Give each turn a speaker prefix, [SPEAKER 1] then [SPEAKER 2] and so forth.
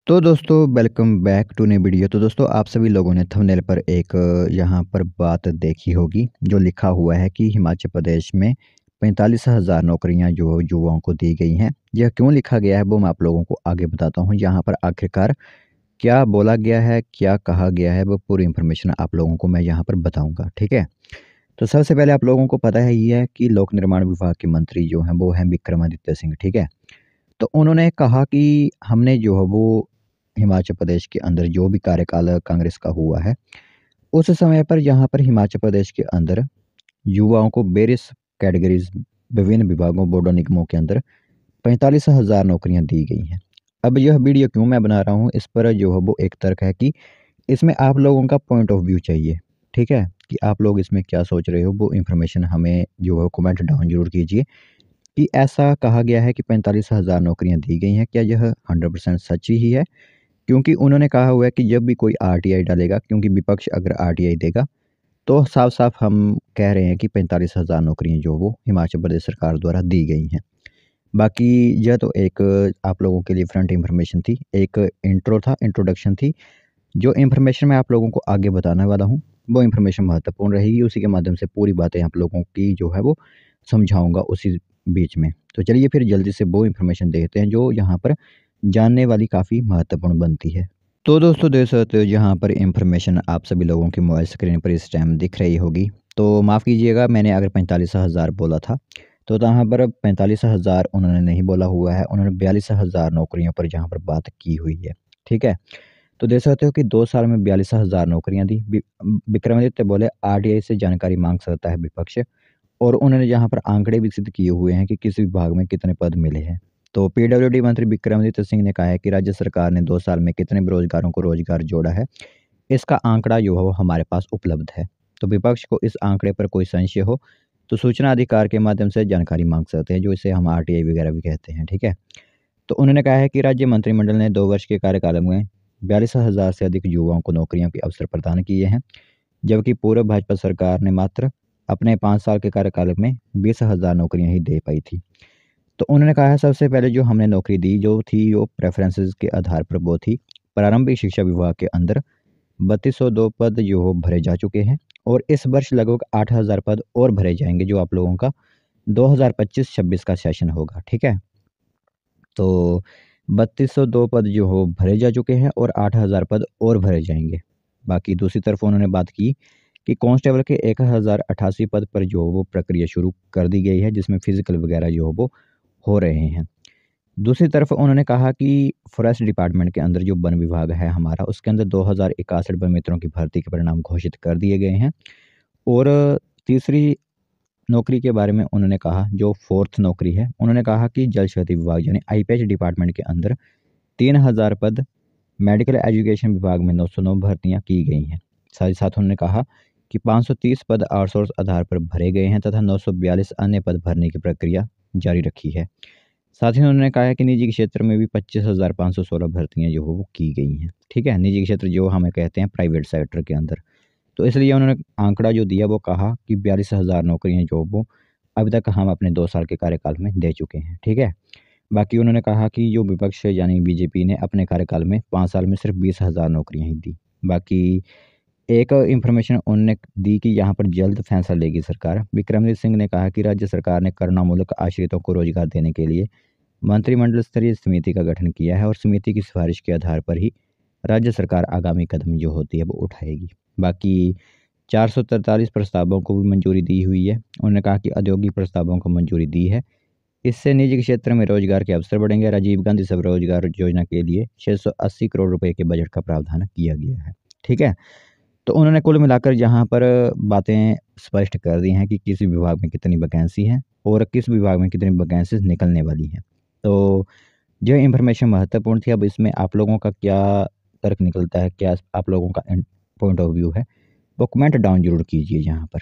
[SPEAKER 1] तो दोस्तों welcome back to नई वीडियो। तो दोस्तों आप सभी लोगों ने थंबनेल पर एक यहाँ पर बात देखी होगी जो लिखा हुआ है कि हिमाचल प्रदेश में 45,000 नौकरियां जो युवाओं को दी गई हैं। यह क्यों लिखा गया है वो मैं आप लोगों को आगे बताता हूँ। यहाँ पर आखिरकार क्या बोला गया है, क्या कहा गया है, वो पूरी इन्फॉर्मेशन आप लोगों को मैं यहाँ पर बताऊँगा। ठीक है। तो सबसे पहले आप लोगों को पता है ये है कि लोक निर्माण विभाग के मंत्री जो हैं वो हैं विक्रमादित्य सिंह। ठीक है। तो उन्होंने कहा कि हमने जो है वो हिमाचल प्रदेश के अंदर जो भी कार्यकाल कांग्रेस का हुआ है, उस समय पर यहाँ पर हिमाचल प्रदेश के अंदर युवाओं को वेरियस कैटेगरीज़ विभिन्न विभागों, बोर्डों, निगमों के अंदर 45,000 नौकरियाँ दी गई हैं। अब यह वीडियो क्यों मैं बना रहा हूँ, इस पर जो है वो एक तर्क है कि इसमें आप लोगों का पॉइंट ऑफ व्यू चाहिए। ठीक है? कि आप लोग इसमें क्या सोच रहे हो, वो इन्फॉर्मेशन हमें जो है कमेंट डाउन ज़रूर कीजिए कि ऐसा कहा गया है कि 45,000 नौकरियाँ दी गई हैं, क्या यह 100% सच ही है? क्योंकि उन्होंने कहा हुआ है कि जब भी कोई आरटीआई डालेगा, क्योंकि विपक्ष अगर आरटीआई देगा तो साफ-साफ हम कह रहे हैं कि 45,000 नौकरियाँ जो वो हिमाचल प्रदेश सरकार द्वारा दी गई हैं। बाकी यह तो एक आप लोगों के लिए फ्रंट इन्फॉर्मेशन थी, एक इंट्रो था, इंट्रोडक्शन थी। जो इन्फॉर्मेशन मैं आप लोगों को आगे बताने वाला हूँ, वो इन्फॉर्मेशन महत्वपूर्ण रहेगी। उसी के माध्यम से पूरी बातें आप लोगों की जो है वो समझाऊँगा उसी बीच में। तो चलिए फिर जल्दी से वो इन्फॉर्मेशन देखते हैं जो यहाँ पर जानने वाली काफ़ी महत्वपूर्ण बनती है। तो दोस्तों देख सकते हो यहाँ पर इन्फॉर्मेशन आप सभी लोगों की मोबाइल स्क्रीन पर इस टाइम दिख रही होगी। तो माफ़ कीजिएगा, मैंने अगर 45,000 बोला था, तो यहाँ पर 45,000 उन्होंने नहीं बोला हुआ है, उन्होंने 42,000 नौकरियों पर यहाँ पर बात की हुई है। ठीक है? तो देख सकते हो कि 2 साल में 42,000 नौकरियाँ दी। विक्रमादित्य बोले आरटीआई से जानकारी माँग सकता है विपक्ष, और उन्होंने यहाँ पर आंकड़े विकसित किए हुए हैं कि किस विभाग में कितने पद मिले हैं। तो पीडब्ल्यूडी मंत्री विक्रमादित्य सिंह ने कहा है कि राज्य सरकार ने 2 साल में कितने बेरोजगारों को रोजगार जोड़ा है, इसका आंकड़ा जो है वो हमारे पास उपलब्ध है। तो विपक्ष को इस आंकड़े पर कोई संशय हो, तो सूचना अधिकार के माध्यम से जानकारी माँग सकते हैं, जो इसे हम आरटीआई वगैरह भी कहते हैं। ठीक है? तो उन्होंने कहा है कि राज्य मंत्रिमंडल ने 2 वर्ष के कार्यकाल में 42,000 से अधिक युवाओं को नौकरियों के अवसर प्रदान किए हैं, जबकि पूर्व भाजपा सरकार ने मात्र अपने 5 साल के कार्यकाल में 20,000 नौकरियां ही दे पाई थी। तो उन्होंने कहा है सबसे पहले जो हमने नौकरी दी जो थी वो प्रेफ़रेंसेस के आधार पर वो थी। प्रारंभिक शिक्षा विभाग के अंदर 3202 पद जो हो भरे जा चुके हैं, और इस वर्ष लगभग 8,000 पद और भरे जाएँगे जो आप लोगों का 2025-26 का सेशन होगा। ठीक है? तो 3202 पद जो हो भरे जा चुके हैं और 8,000 पद और भरे जाएँगे। बाकी दूसरी तरफ उन्होंने बात की कि कांस्टेबल के 1088 पद पर जो वो प्रक्रिया शुरू कर दी गई है, जिसमें फ़िज़िकल वगैरह जो वो हो रहे हैं। दूसरी तरफ उन्होंने कहा कि फ़ॉरेस्ट डिपार्टमेंट के अंदर जो वन विभाग है हमारा, उसके अंदर 2061 वन मित्रों की भर्ती के परिणाम घोषित कर दिए गए हैं। और तीसरी नौकरी के बारे में उन्होंने कहा, जो फोर्थ नौकरी है, उन्होंने कहा कि जल शक्ति विभाग यानी आईपीएच डिपार्टमेंट के अंदर 3,000 पद, मेडिकल एजुकेशन विभाग में 909 भर्तियां की गई हैं। साथ ही साथ उन्होंने कहा कि 530 पद आउटसोर्स आधार पर भरे गए हैं तथा 942 अन्य पद भरने की प्रक्रिया जारी रखी है। साथ ही उन्होंने कहा है कि निजी क्षेत्र में भी 25,516 भर्तियां जो हो वो की गई हैं। ठीक है? निजी क्षेत्र जो हमें कहते हैं प्राइवेट सेक्टर के अंदर। तो इसलिए उन्होंने आंकड़ा जो दिया वो कहा कि 42,000 नौकरियाँ जो वो अभी तक हम अपने 2 साल के कार्यकाल में दे चुके हैं। ठीक है? बाकी उन्होंने कहा कि जो विपक्ष है यानी बीजेपी ने अपने कार्यकाल में 5 साल में सिर्फ 20,000 नौकरियाँ ही दी। बाकी एक इन्फॉर्मेशन उन्होंने दी कि यहाँ पर जल्द फैसला लेगी सरकार। विक्रमादित्य सिंह ने कहा कि राज्य सरकार ने करुणामूलक आश्रितों को रोजगार देने के लिए मंत्रिमंडल स्तरीय समिति का गठन किया है, और समिति की सिफारिश के आधार पर ही राज्य सरकार आगामी कदम जो होती है वो उठाएगी। बाकी 443 प्रस्तावों को भी मंजूरी दी हुई है। उन्होंने कहा कि औद्योगिक प्रस्तावों को मंजूरी दी है। इससे निजी क्षेत्र में रोजगार के अवसर बढ़ेंगे। राजीव गांधी स्वरोजगार योजना के लिए 680 करोड़ रुपए के बजट का प्रावधान किया गया है। ठीक है? तो उन्होंने कुल मिलाकर यहाँ पर बातें स्पष्ट कर दी हैं कि किस विभाग में कितनी वैकेंसी है और किस विभाग में कितनी वैकेंसीज निकलने वाली हैं। तो जो इन्फॉर्मेशन महत्वपूर्ण थी, अब इसमें आप लोगों का क्या तर्क निकलता है, क्या आप लोगों का पॉइंट ऑफ व्यू है, वो कमेंट डाउन ज़रूर कीजिए यहाँ पर।